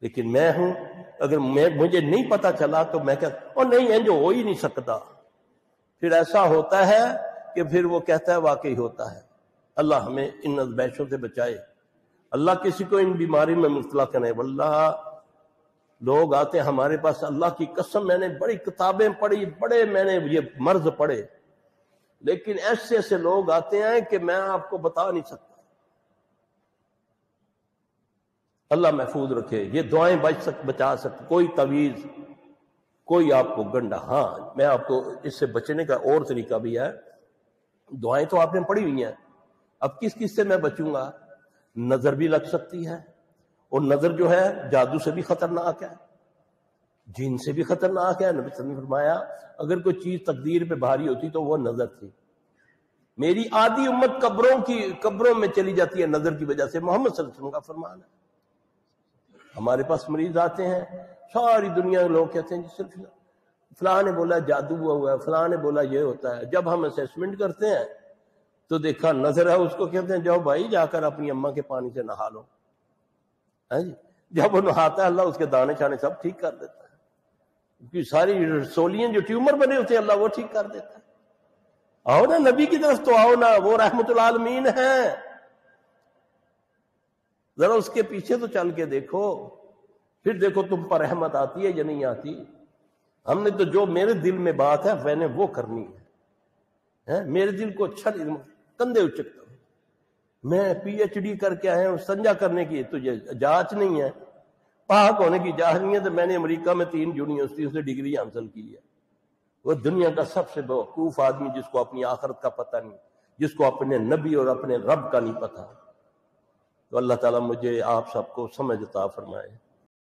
لیکن میں ہوں، اگر مجھے نہیں پتا چلا تو میں کہتا اور نہیں جو ہو ہی نہیں سکتا، پھر ایسا ہوتا ہے کہ پھر وہ کہتا ہے واقعی ہوتا ہے۔ اللہ ہمیں ان ازمائشوں سے بچائے، اللہ کسی کو ان بیماری میں مبتلا کرے۔ واللہ لوگ آتے ہیں ہمارے پاس، اللہ کی قسم میں نے بڑی کتابیں پڑھی، بڑے میں نے یہ مرض پڑھے، لیکن ایسے ایسے لوگ آتے ہیں کہ میں آپ کو بتا نہیں سکتا۔ اللہ محفوظ رکھے، یہ دعائیں بچا سکتے، کوئی تعویذ، کوئی آپ کو گنڈا۔ ہاں میں آپ کو اس سے بچنے کا اور طریقہ بھی ہے، دعائیں تو آپ نے پڑھی ہوئی ہیں، اب کس کس سے میں بچوں گا؟ نظر بھی لگ سکتی ہے، اور نظر جو ہے جادو سے بھی خطرناک ہے، جن سے بھی خطرناک ہے۔ نبی صلی اللہ علیہ وسلم نے فرمایا اگر کوئی چیز تقدیر پہ بھاری ہوتی تو وہ نظر تھی۔ میری آدھی امت قبروں میں چلی جاتی ہے نظر کی وجہ سے، محمد صلی اللہ علیہ وسلم کا فرمان ہے۔ ہمارے پاس مریض آتے ہیں، ساری دنیا کے لوگ کہتے ہیں جی صرف فلاں نے بولا جادو ہوا ہے، فلاں نے بولا یہ ہوتا ہے۔ جب ہم اسیسمنٹ کرتے ہیں تو دیکھا نظر ہے، اس کو کہتے ہیں جاؤ بھائی جا کر اپنی اماں کے پانی سے نہا لو۔ جب وہ نہاتا ہے اللہ اس کے دانے چھانے سب ٹھیک کر دیتا ہے، کیونکہ ساری رسولیاں جو ٹیومر بنے ہوتے ہیں اللہ وہ ٹھیک کر دیتا ہے۔ آؤ نا نبی کی طرف تو آؤ نا، وہ رحمت العالمین ہیں، ذرا اس کے پیچھے تو چل کے دیکھو، پھر دیکھو تم پر رحمت آتی ہے یا نہیں آتی۔ ہم نے تو جو میرے دل میں بات ہے میں نے وہ کرنی ہے، میرے دل کو اچھا نہیں، کندھے اچکتا ہوں میں، پی ایچ ڈی کر کے آئے ہوں، سنجا کرنے کی تجھے جانچ نہیں ہے، پاک ہونے کی جانچ نہیں ہے، تو میں نے امریکہ میں 3 یونیورسٹیوں سے ڈگری حاصل کی ہے۔ وہ دنیا کا سب سے بیوقوف آدمی جس کو اپنی آخرت کا پتہ نہیں، جس کو اپنے نبی اور اپنے رب کا نہیں پتہ۔ تو اللہ تعالیٰ مجھے آپ سب کو سمجھ عطا فرمائے۔